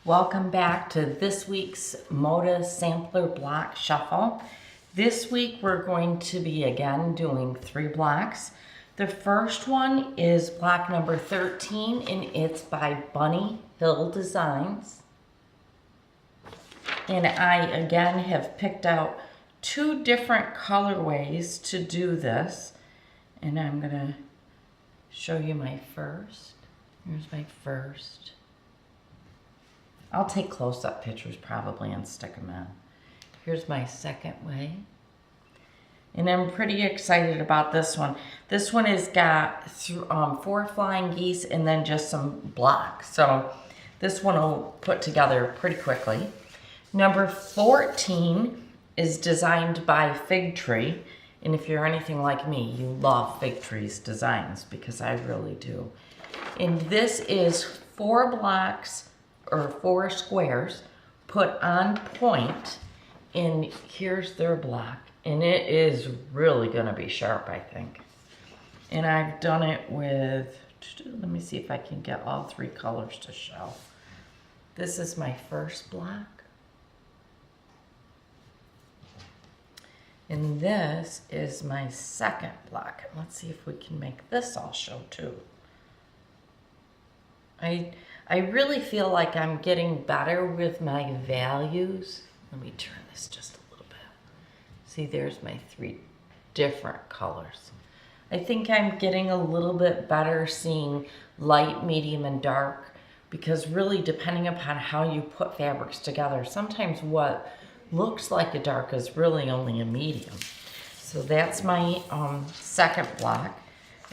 Welcome back to this week's Moda Sampler Block Shuffle. This week we're going to be again doing 3 blocks. The first one is block number 13 and it's by Bunny Hill Designs. And I again have picked out 2 different colorways to do this. And I'm gonna show you my first. Here's my first. I'll take close-up pictures probably and stick them in. Here's my second way. And I'm pretty excited about this one. This one has got 4 flying geese and then just some blocks. So this one will put together pretty quickly. Number 14 is designed by Fig Tree. And if you're anything like me, you love Fig Tree's designs because I really do. And this is 4 blocks or 4 squares put on point, and here's their block, and it is really gonna be sharp, I think. And I've done it with, let me see if I can get all 3 colors to show. This is my first block, and this is my second block. Let's see if we can make this all show too. I really feel like I'm getting better with my values. Let me turn this just a little bit. See, there's my 3 different colors. I think I'm getting a little bit better seeing light, medium, and dark, because really depending upon how you put fabrics together, sometimes what looks like a dark is really only a medium. So that's my second block.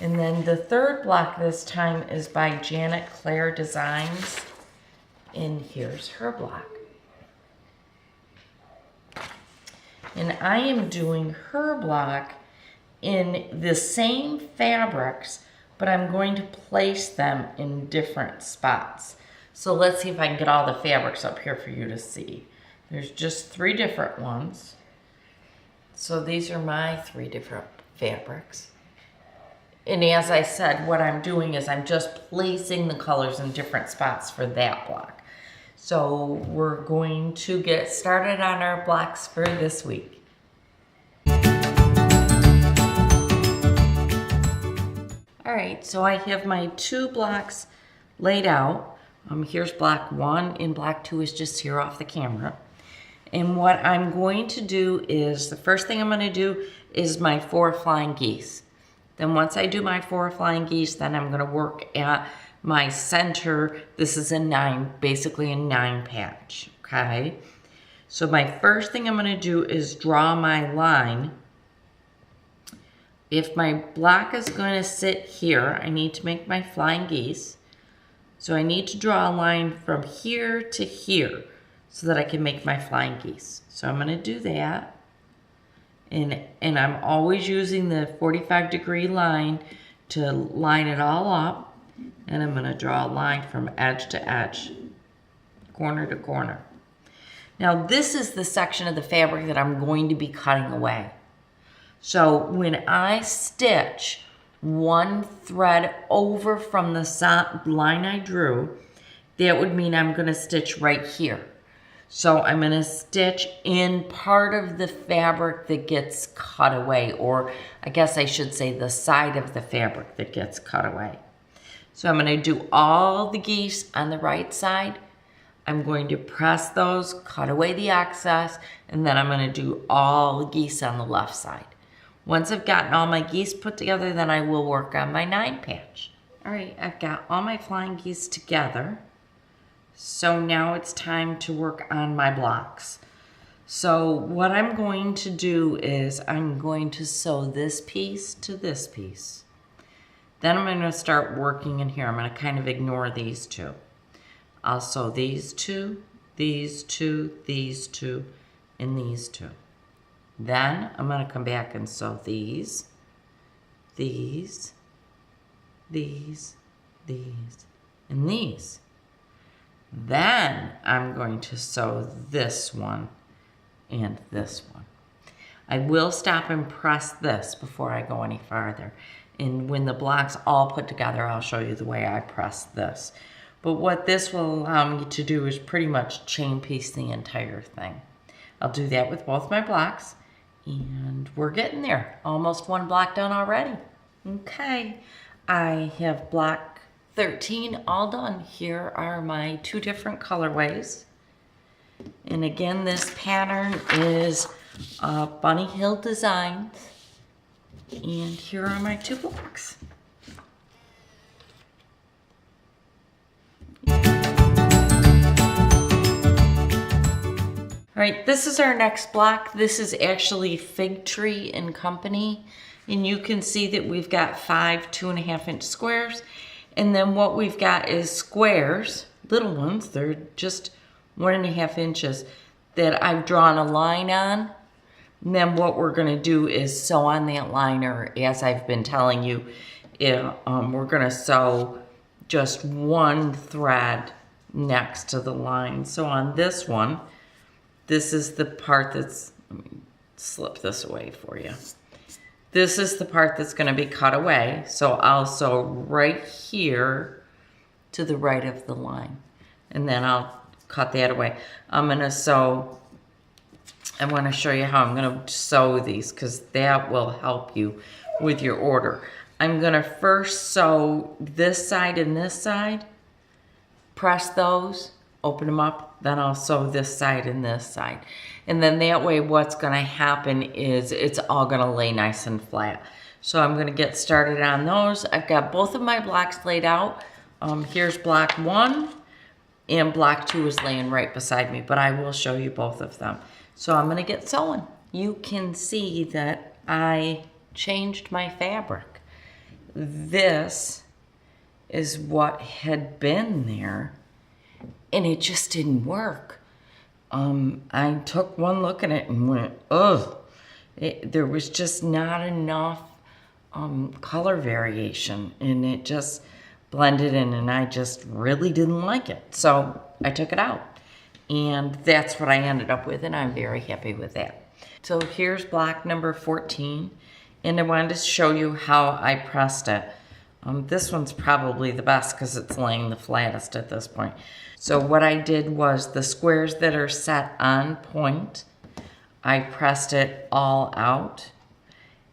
And then the third block this time is by CLARE Designs, and here's her block. And I am doing her block in the same fabrics, but I'm going to place them in different spots. So let's see if I can get all the fabrics up here for you to see. There's just 3 different ones. So these are my 3 different fabrics. And as I said, what I'm doing is I'm just placing the colors in different spots for that block. So we're going to get started on our blocks for this week. All right, so I have my 2 blocks laid out. Here's block 1 and block 2 is just here off the camera. And what I'm going to do is, the first thing I'm going to do is my 4 flying geese. Then once I do my 4 flying geese, then I'm gonna work at my center. This is a 9, basically a 9 patch, okay? So my first thing I'm gonna do is draw my line. If my block is gonna sit here, I need to make my flying geese. So I need to draw a line from here to here so that I can make my flying geese. So I'm gonna do that. And I'm always using the 45-degree line to line it all up. And I'm gonna draw a line from edge to edge, corner to corner. Now this is the section of the fabric that I'm going to be cutting away. So when I stitch 1 thread over from the line I drew, that would mean I'm gonna stitch right here. So I'm going to stitch in part of the fabric that gets cut away, or I guess I should say the side of the fabric that gets cut away. So I'm going to do all the geese on the right side. I'm going to press those, cut away the excess, and then I'm going to do all the geese on the left side. Once I've gotten all my geese put together, then I will work on my 9 patch. All right, I've got all my flying geese together. So now it's time to work on my blocks. So what I'm going to do is I'm going to sew this piece to this piece. Then I'm going to start working in here. I'm going to kind of ignore these 2. I'll sew these 2, these 2, these 2, and these 2. Then I'm going to come back and sew these, these, these, and these. Then I'm going to sew this one and this one. I will stop and press this before I go any farther. And when the blocks all put together, I'll show you the way I press this. But what this will allow me to do is pretty much chain piece the entire thing. I'll do that with both my blocks, and we're getting there. Almost one block done already. Okay, I have block 13 all done. Here are my 2 different colorways. And again, this pattern is Bunny Hill Designs. And here are my 2 blocks. All right, this is our next block. This is actually Fig Tree and Company. And you can see that we've got 5 2.5-inch squares. And then what we've got is squares, little ones, they're just 1.5 inches, that I've drawn a line on. And then what we're gonna do is sew on that liner, as I've been telling you. We're gonna sew just 1 thread next to the line. So on this one, this is the part that's, let me slip this away for you. This is the part that's gonna be cut away. So I'll sew right here to the right of the line. And then I'll cut that away. I'm gonna sew, I wanna show you how I'm gonna sew these because that will help you with your order. I'm gonna first sew this side and this side, press those, open them up, then I'll sew this side and this side. And then that way what's gonna happen is it's all gonna lay nice and flat. So I'm gonna get started on those. I've got both of my blocks laid out. Here's block 1 and block 2 is laying right beside me, but I will show you both of them. So I'm gonna get sewing. You can see that I changed my fabric. This is what had been there, and it just didn't work. I took one look at it and went, ugh. There was just not enough color variation, and it just blended in, and I just really didn't like it. So I took it out, and that's what I ended up with, and I'm very happy with that. So here's block number 14, and I wanted to show you how I pressed it. This one's probably the best because it's laying the flattest at this point. So what I did was the squares that are set on point, I pressed it all out.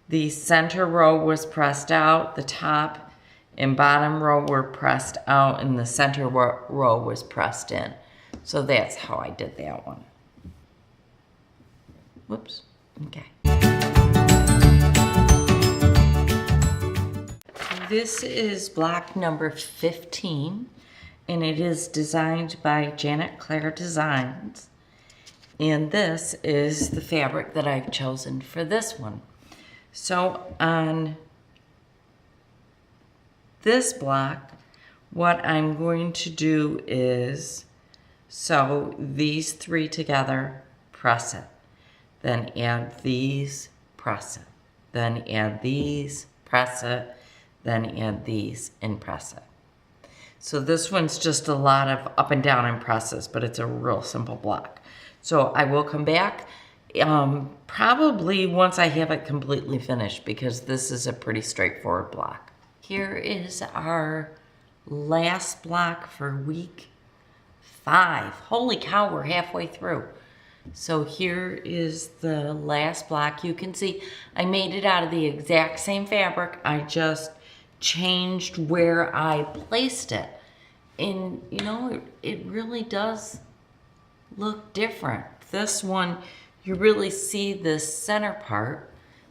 The center row was pressed out, the top and bottom row were pressed out, and the center row was pressed in. So that's how I did that one. Whoops, okay. This is block number 15, and it is designed by CLARE Designs. And this is the fabric that I've chosen for this one. So on this block, what I'm going to do is sew these 3 together, press it. Then add these, press it. Then add these, press it. Then add these and press it. So this one's just a lot of up and down and presses, but it's a real simple block. So I will come back probably once I have it completely finished, because this is a pretty straightforward block. Here is our last block for week 5. Holy cow, we're halfway through. So here is the last block. You can see I made it out of the exact same fabric. I just changed where I placed it. And you know, it really does look different. This one, you really see the center part,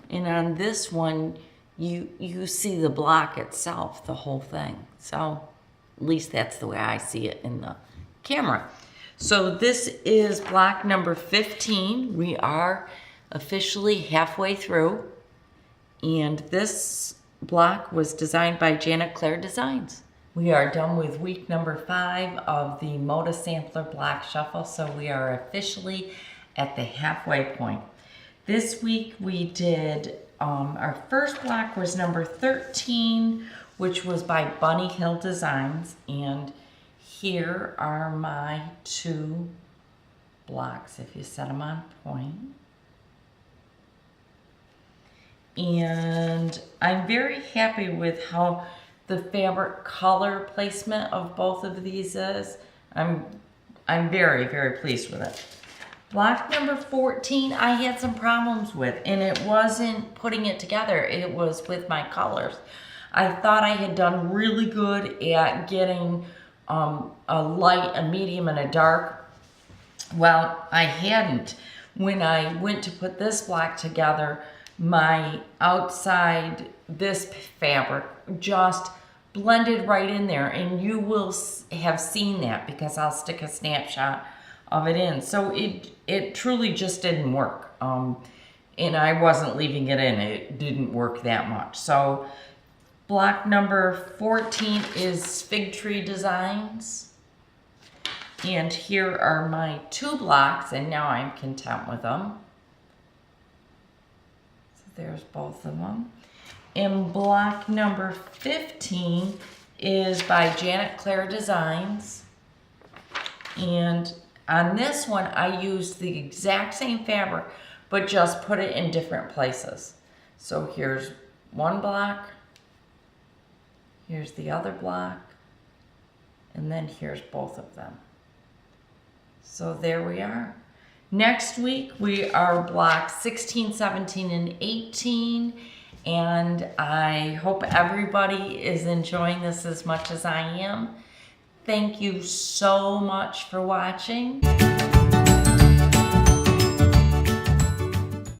and on this one, you see the block itself, the whole thing. So at least that's the way I see it in the camera. So this is block number 15. We are officially halfway through, and this block was designed by CLARE Designs. We are done with week number 5 of the Moda Sampler Block Shuffle, so we are officially at the halfway point. This week we did, our first block was number 13, which was by Bunny Hill Designs, and here are my 2 blocks, if you set them on point. And I'm very happy with how the fabric color placement of both of these is. I'm very, very pleased with it. Block number 14, I had some problems with, and it wasn't putting it together, it was with my colors. I thought I had done really good at getting a light, a medium, and a dark. Well, I hadn't. When I went to put this block together, my outside, this fabric just blended right in there, and you will have seen that because I'll stick a snapshot of it in. So it truly just didn't work. And I wasn't leaving it in. It didn't work that much. So block number 14 is Fig Tree Designs. And here are my 2 blocks, and now I'm content with them. So there's both of them. And block number 15 is by CLARE Designs. And on this one, I used the exact same fabric, but just put it in different places. So here's one block, here's the other block, and then here's both of them. So there we are. Next week, we are block 16, 17, and 18. And I hope everybody is enjoying this as much as I am. Thank you so much for watching.